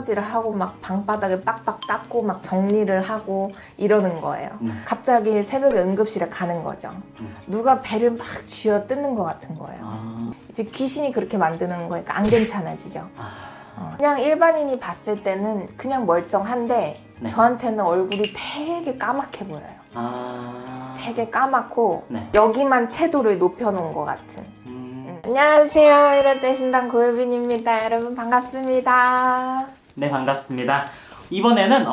설거지를 하고 막 방바닥에 빡빡 닦고 막 정리를 하고 이러는 거예요. 갑자기 새벽에 응급실에 가는 거죠. 누가 배를 막 쥐어 뜯는 것 같은 거예요. 이제 귀신이 그렇게 만드는 거니까 안 괜찮아지죠. 그냥 일반인이 봤을 때는 그냥 멀쩡한데 네. 저한테는 얼굴이 되게 까맣게 보여요. 되게 까맣고 여기만 채도를 높여놓은 것 같은. 안녕하세요. 이럴 때 신당 고유빈입니다. 여러분 반갑습니다. 네, 반갑습니다. 이번에는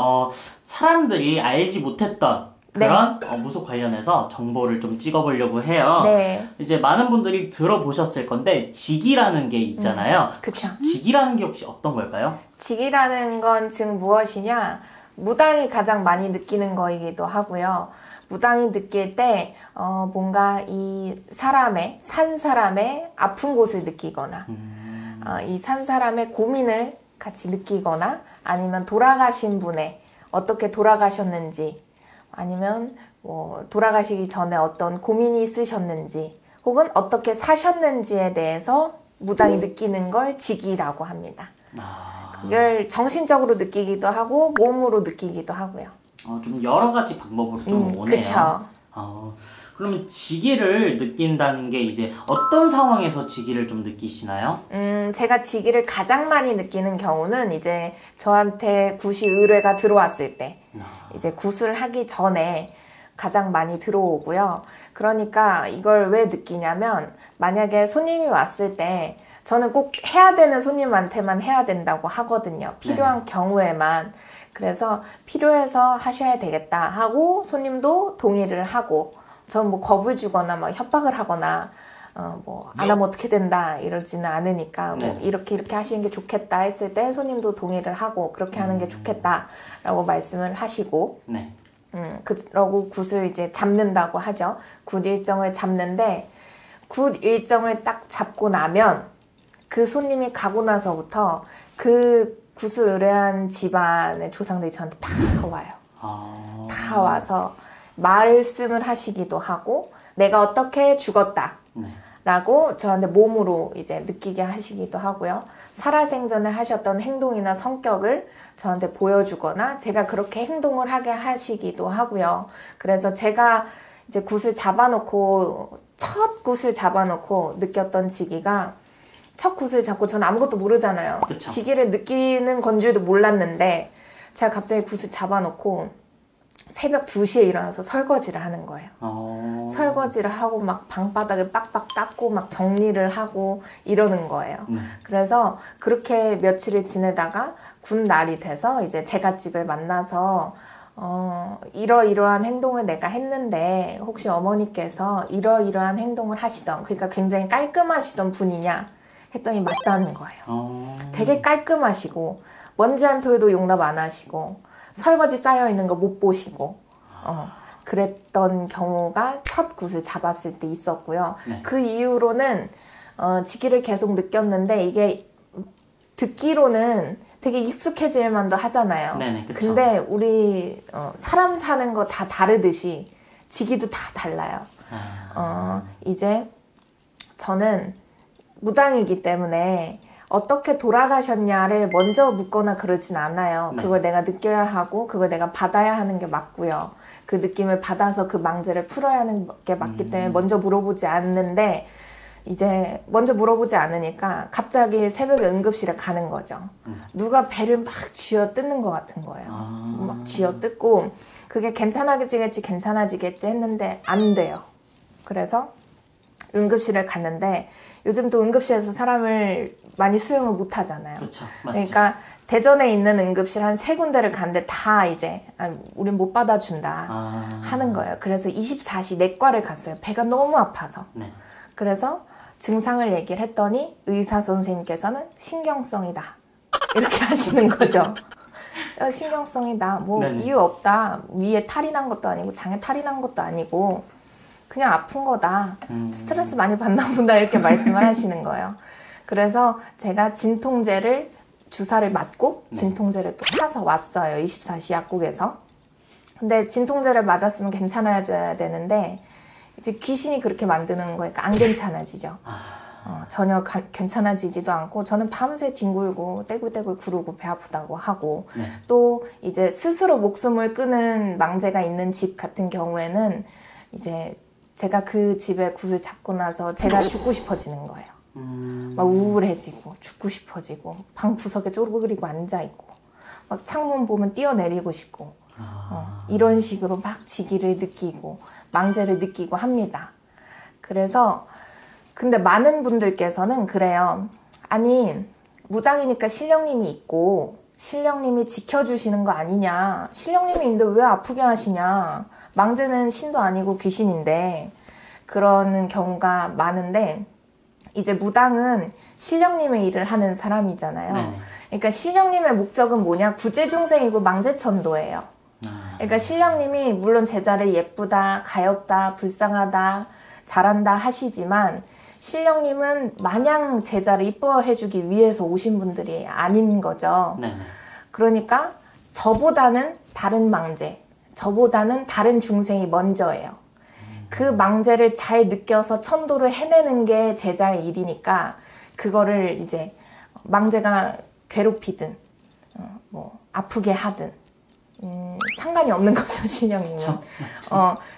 사람들이 알지 못했던 그런 무속 관련해서 정보를 좀 찍어보려고 해요. 네. 이제 많은 분들이 들어보셨을 건데 직이라는 게 있잖아요. 그쵸. 직이라는 게 혹시 어떤 걸까요? 직이라는 건 즉 무엇이냐? 무당이 가장 많이 느끼는 거이기도 하고요. 무당이 느낄 때 뭔가 산 사람의 아픈 곳을 느끼거나 이 산 사람의 고민을 같이 느끼거나 아니면 돌아가신 분의 어떻게 돌아가셨는지 아니면 뭐 돌아가시기 전에 어떤 고민이 있으셨는지 혹은 어떻게 사셨는지에 대해서 무당이 느끼는 걸 직이라고 합니다. 그걸 정신적으로 느끼기도 하고 몸으로 느끼기도 하고요. 좀 여러 가지 방법으로 좀 오네요. 그쵸. 그러면 직위를 느낀다는 게 이제 어떤 상황에서 직위를 좀 느끼시나요? 제가 직위를 가장 많이 느끼는 경우는 이제 저한테 굿이 의뢰가 들어왔을 때 이제 굿을 하기 전에 가장 많이 들어오고요. 그러니까 이걸 왜 느끼냐면 만약에 손님이 왔을 때 저는 꼭 해야 되는 손님한테만 해야 된다고 하거든요. 필요한 경우에만. 그래서 필요해서 하셔야 되겠다 하고 손님도 동의를 하고 전 뭐 겁을 주거나 막 협박을 하거나 뭐 안 하면 어떻게 된다 이러지는 않으니까 뭐 이렇게 하시는 게 좋겠다 했을 때 손님도 동의를 하고 그렇게 하는 게 좋겠다 라고 말씀을 하시고 그러고 굿을 이제 잡는다고 하죠. 굿 일정을 잡는데 굿 일정을 딱 잡고 나면 그 손님이 가고 나서부터 그 굿을 의뢰한 집안의 조상들이 저한테 다 와요. 다 와서 말씀을 하시기도 하고 내가 어떻게 죽었다 라고 저한테 몸으로 이제 느끼게 하시기도 하고요. 살아생전에 하셨던 행동이나 성격을 저한테 보여주거나 제가 그렇게 행동을 하게 하시기도 하고요. 그래서 제가 이제 굿을 잡아놓고 첫 굿을 잡아놓고 느꼈던 직위가 첫 굿을 잡고 저는 아무것도 모르잖아요. 그쵸. 직위를 느끼는 건 줄도 몰랐는데 제가 갑자기 굿을 잡아놓고 새벽 2시에 일어나서 설거지를 하는 거예요. 설거지를 하고 막 방바닥에 빡빡 닦고 막 정리를 하고 이러는 거예요. 그래서 그렇게 며칠을 지내다가 굿 날이 돼서 이제 제갓집을 만나서 이러이러한 행동을 내가 했는데 혹시 어머니께서 이러이러한 행동을 하시던 그러니까 굉장히 깔끔하시던 분이냐 했더니 맞다는 거예요. 되게 깔끔하시고 먼지 한 톨도 용납 안 하시고 설거지 쌓여있는 거 못 보시고 그랬던 경우가 첫 굿을 잡았을 때 있었고요. 그 이후로는 직위를 계속 느꼈는데 이게 듣기로는 되게 익숙해질 만도 하잖아요. 근데 우리 사람 사는 거 다 다르듯이 직위도 다 달라요. 이제 저는 무당이기 때문에 어떻게 돌아가셨냐를 먼저 묻거나 그러진 않아요. 그걸 내가 느껴야 하고 그걸 내가 받아야 하는 게 맞고요. 그 느낌을 받아서 그 망제를 풀어야 하는 게 맞기 때문에 먼저 물어보지 않는데 이제 먼저 물어보지 않으니까 갑자기 새벽에 응급실에 가는 거죠. 누가 배를 막 쥐어 뜯는 것 같은 거예요. 막 쥐어 뜯고 그게 괜찮아지겠지 했는데 안 돼요. 그래서 응급실을 갔는데 요즘 또 응급실에서 사람을 많이 수용을 못 하잖아요. 그렇죠. 그러니까 대전에 있는 응급실 한 3군데를 갔는데 다 이제 우린 못 받아준다 하는 거예요. 그래서 24시 내과를 갔어요. 배가 너무 아파서. 그래서 증상을 얘기를 했더니 의사 선생님께서는 신경성이다 이렇게 하시는 거죠. 신경성이다. 뭐 이유 없다. 위에 탈이 난 것도 아니고 장에 탈이 난 것도 아니고 그냥 아픈 거다. 스트레스 많이 받나 보다 이렇게 말씀을 하시는 거예요. 그래서 제가 진통제를 주사를 맞고 진통제를 또 타서 왔어요. 24시 약국에서. 근데 진통제를 맞았으면 괜찮아져야 되는데 이제 귀신이 그렇게 만드는 거니까 안 괜찮아지죠. 전혀 괜찮아지지도 않고 저는 밤새 뒹굴고 떼굴떼굴 구르고 배 아프다고 하고 또 이제 스스로 목숨을 끊은 망제가 있는 집 같은 경우에는 이제 제가 그 집에 굿을 잡고 나서 제가 죽고 싶어지는 거예요. 막 우울해지고 죽고 싶어지고 방 구석에 쪼그리고 앉아있고 막 창문 보면 뛰어내리고 싶고 이런 식으로 막 지기를 느끼고 망제를 느끼고 합니다. 그래서 근데 많은 분들께서는 그래요. 아니 무당이니까 신령님이 있고 신령님이 지켜주시는 거 아니냐. 신령님이 있는데 왜 아프게 하시냐. 망제는 신도 아니고 귀신인데 그러는 경우가 많은데 이제 무당은 신령님의 일을 하는 사람이잖아요. 네. 그러니까 신령님의 목적은 뭐냐? 구제중생이고 망제천도예요. 그러니까 신령님이 물론 제자를 예쁘다, 가엾다, 불쌍하다, 잘한다 하시지만 신령님은 마냥 제자를 이뻐해주기 위해서 오신 분들이 아닌 거죠. 네. 그러니까 저보다는 다른 망제, 저보다는 다른 중생이 먼저예요. 그 망제를 잘 느껴서 천도를 해내는 게 제자의 일이니까 그거를 이제 망제가 괴롭히든 뭐 아프게 하든 상관이 없는 거죠, 신령님은.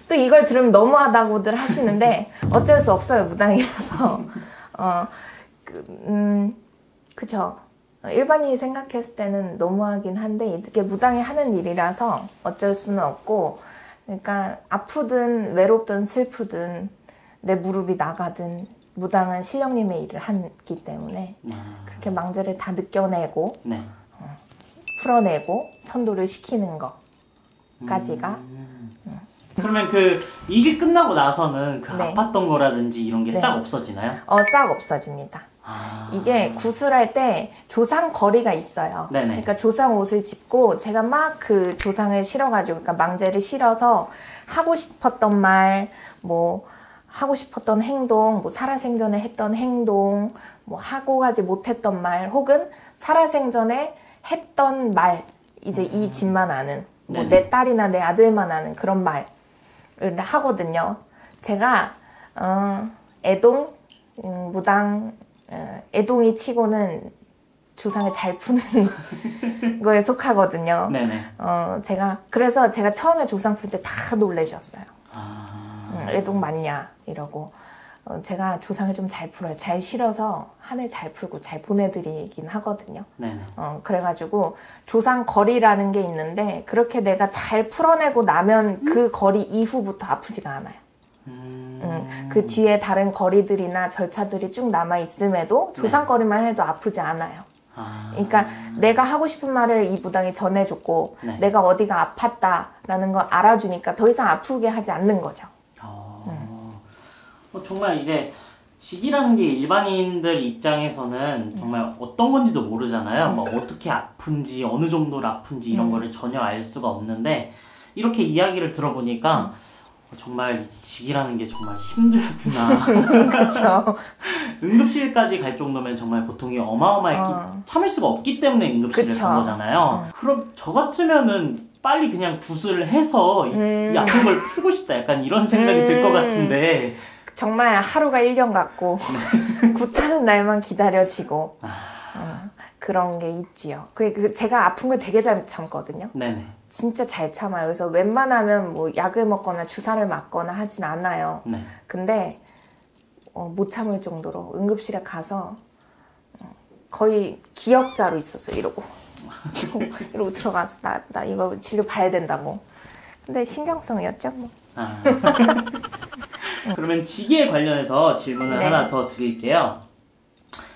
또 이걸 들으면 너무하다고들 하시는데 어쩔 수 없어요, 무당이라서. 그쵸. 일반인이 생각했을 때는 너무하긴 한데 이게 무당이 하는 일이라서 어쩔 수는 없고, 그러니까 아프든 외롭든 슬프든 내 무릎이 나가든 무당은 신령님의 일을 하기 때문에 그렇게 망제를 다 느껴내고 네. 풀어내고 천도를 시키는 것까지가 그러면 그 일이 끝나고 나서는 그 네. 아팠던 거라든지 이런 게 싹 네. 없어지나요? 싹 없어집니다. 이게 구슬할 때 조상 거리가 있어요. 네네. 그러니까 조상 옷을 짚고 제가 막 그 조상을 실어가지고, 그러니까 망제를 실어서 하고 싶었던 말, 뭐 하고 싶었던 행동, 뭐 살아생전에 했던 행동, 뭐 하고 가지 못했던 말, 혹은 살아생전에 했던 말, 이제 이 집만 아는, 뭐 내 딸이나 내 아들만 아는 그런 말을 하거든요. 제가 애동, 무당, 애동이 치고는 조상을 잘 푸는 거에 속하거든요. 네네. 그래서 제가 처음에 조상 풀 때 다 놀라셨어요. 애동 맞냐 이러고. 제가 조상을 좀 잘 풀어요. 잘 실어서 한 해 잘 풀고 잘 보내드리긴 하거든요. 네네. 그래가지고 조상 거리라는 게 있는데 그렇게 내가 잘 풀어내고 나면 그 거리 이후부터 아프지가 않아요. 그 뒤에 다른 거리들이나 절차들이 쭉 남아있음에도 조상거리만 해도 아프지 않아요. 그러니까 내가 하고 싶은 말을 이 무당이 전해줬고 네. 내가 어디가 아팠다라는 걸 알아주니까 더 이상 아프게 하지 않는 거죠. 정말 이제 직이라는 게 일반인들 입장에서는 정말 어떤 건지도 모르잖아요. 뭐 어떻게 아픈지 어느 정도로 아픈지 이런 거를 전혀 알 수가 없는데 이렇게 이야기를 들어보니까 정말 직이라는 게 정말 힘들구나. 그렇죠. 응급실까지 갈 정도면 정말 고통이 어마어마했기 참을 수가 없기 때문에 응급실을 간 거잖아요. 그럼 저 같으면은 빨리 그냥 구슬을 해서 이 아픈 걸 풀고 싶다 약간 이런 생각이 들 것 같은데 정말 하루가 1년 같고 굿하는 날만 기다려지고 그런 게 있지요. 제가 아픈 걸 되게 잘 참거든요. 네네. 진짜 잘 참아요. 그래서 웬만하면 뭐 약을 먹거나 주사를 맞거나 하진 않아요. 네. 근데 못 참을 정도로 응급실에 가서 거의 기역자로 있었어요. 이러고 들어가서 나 이거 치료 봐야 된다고. 근데 신경성이었죠 뭐. 그러면 직에 관련해서 질문을 네. 하나 더 드릴게요.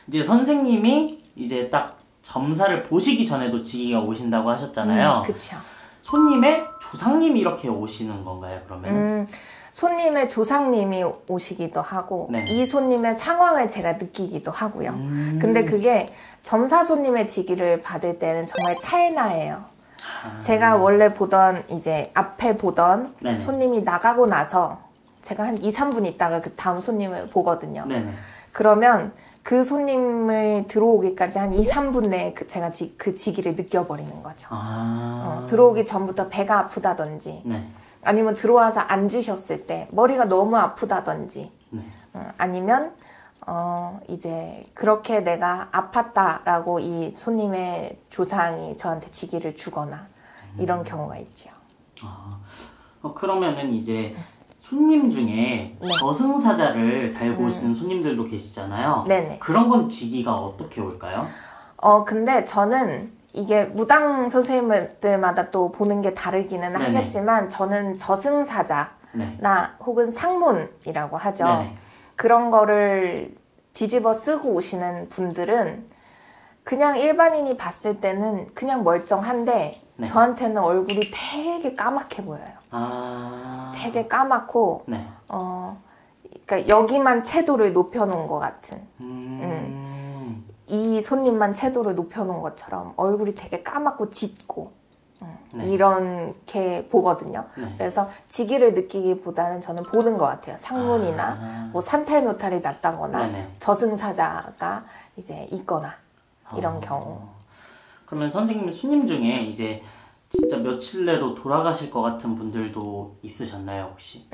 이제 선생님이 이제 딱 점사를 보시기 전에도 직위가 오신다고 하셨잖아요. 그쵸. 손님의 조상님이 이렇게 오시는 건가요, 그러면? 손님의 조상님이 오시기도 하고 네. 이 손님의 상황을 제가 느끼기도 하고요. 근데 그게 점사 손님의 직위를 받을 때는 정말 찰나예요. 제가 원래 보던 이제 앞에 보던 네네. 손님이 나가고 나서 제가 한 2, 3분 있다가 그 다음 손님을 보거든요. 네네. 그러면 그 손님을 들어오기까지 한 2, 3분 내에 제가 그 직위를 느껴버리는 거죠. 들어오기 전부터 배가 아프다든지 네. 아니면 들어와서 앉으셨을 때 머리가 너무 아프다든지 네. 아니면 이제 그렇게 내가 아팠다라고 이 손님의 조상이 저한테 직위를 주거나 이런 경우가 있죠. 그러면은 이제 손님 중에 네. 저승사자를 달고 오시는 손님들도 계시잖아요. 네네. 그런 건 직위가 어떻게 올까요? 근데 저는 이게 무당 선생님들마다 또 보는 게 다르기는 네네. 하겠지만 저는 저승사자나 네. 혹은 상문이라고 하죠. 네네. 그런 거를 뒤집어 쓰고 오시는 분들은 그냥 일반인이 봤을 때는 그냥 멀쩡한데 네. 저한테는 얼굴이 되게 까맣게 보여요. 되게 까맣고 네. 그러니까 여기만 채도를 높여놓은 것 같은 이 손님만 채도를 높여놓은 것처럼 얼굴이 되게 까맣고 짙고 네. 이렇게 보거든요. 네. 그래서 직위를 느끼기보다는 저는 보는 것 같아요. 상문이나 뭐 산탈묘탈이 났다거나 네네. 저승사자가 이제 있거나 이런 경우. 그러면 선생님 손님 중에 이제 진짜 며칠 내로 돌아가실 것 같은 분들도 있으셨나요, 혹시?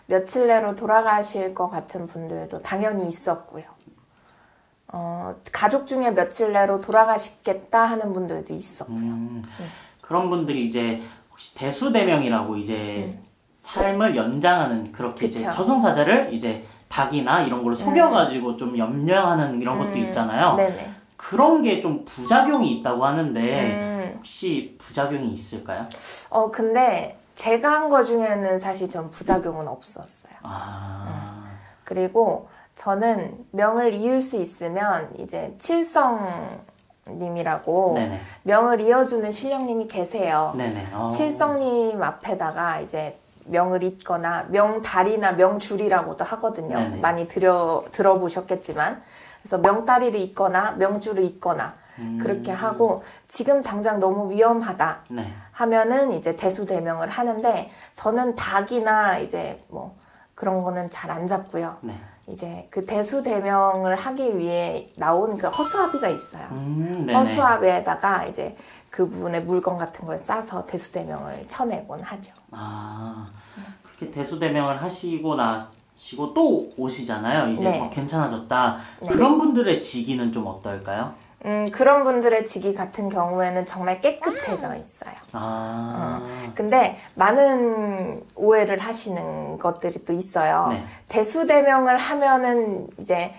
며칠 내로 돌아가실 것 같은 분들도 당연히 있었고요. 가족 중에 며칠 내로 돌아가시겠다 하는 분들도 있었고요. 그런 분들이 이제 혹시 대수대명이라고 이제 삶을 연장하는 그렇게 이제 저승사자를 이제 닭이나 이런 걸로 속여가지고 좀 염려하는 이런 것도 있잖아요. 네네. 그런 게 좀 부작용이 있다고 하는데 혹시 부작용이 있을까요? 근데 제가 한 거 중에는 사실 전 부작용은 없었어요. 그리고 저는 명을 이을 수 있으면 이제 칠성님이라고 네네. 명을 이어주는 신령님이 계세요. 네네. 칠성님 앞에다가 이제 명을 잇거나 명다리나 명줄이라고도 하거든요. 네네. 많이 들어보셨겠지만 그래서 명다리를 잇거나 명줄을 잇거나 그렇게 하고 지금 당장 너무 위험하다 네. 하면은 이제 대수대명을 하는데 저는 닭이나 이제 뭐 그런 거는 잘 안 잡고요. 네. 이제 그 대수대명을 하기 위해 나온 그 허수아비가 있어요. 네네. 허수아비에다가 이제 그분의 물건 같은 걸 싸서 대수대명을 쳐내곤 하죠. 그렇게 대수대명을 하시고 나시고 또 오시잖아요. 이제 네. 괜찮아졌다. 네. 그런 분들의 직위는 좀 어떨까요? 그런 분들의 직위 같은 경우에는 정말 깨끗해져 있어요. 근데 많은 오해를 하시는 것들이 또 있어요. 네. 대수대명을 하면은 이제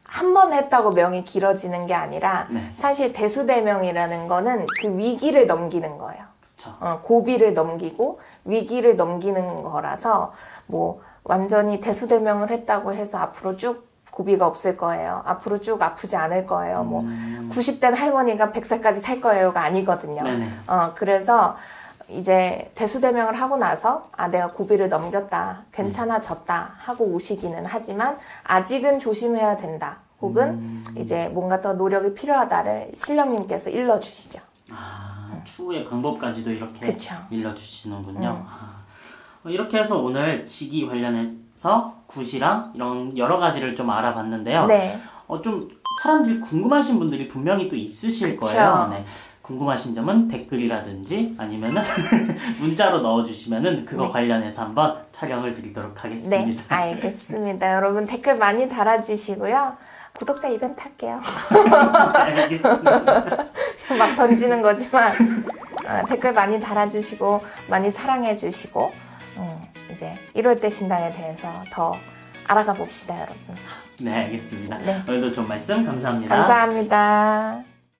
한 번 했다고 명이 길어지는 게 아니라 네. 사실 대수대명이라는 거는 그 위기를 넘기는 거예요. 그쵸. 고비를 넘기고 위기를 넘기는 거라서 뭐 완전히 대수대명을 했다고 해서 앞으로 쭉 고비가 없을 거예요. 앞으로 쭉 아프지 않을 거예요. 뭐 90대 할머니가 100살까지 살 거예요가 아니거든요. 네네. 그래서 이제 대수대명을 하고 나서 내가 고비를 넘겼다, 괜찮아졌다 하고 오시기는 하지만 아직은 조심해야 된다. 혹은 이제 뭔가 더 노력이 필요하다를 신령님께서 일러주시죠. 추후의 방법까지도 이렇게 그쵸. 일러주시는군요. 이렇게 해서 오늘 직위 관련해서 굿이랑 이런 여러 가지를 좀 알아봤는데요. 네. 좀 사람들이 궁금하신 분들이 분명히 또 있으실 그쵸. 거예요. 네. 궁금하신 점은 댓글이라든지 아니면은 문자로 넣어주시면은 그거 네. 관련해서 한번 촬영을 드리도록 하겠습니다. 네, 알겠습니다. 여러분 댓글 많이 달아주시고요. 구독자 이벤트 할게요. 알겠습니다. 막 던지는 거지만 댓글 많이 달아주시고 많이 사랑해주시고 이제 1월 때 신당에 대해서 더 알아가 봅시다, 여러분. 네, 알겠습니다. 네. 오늘도 좋은 말씀 감사합니다. 감사합니다.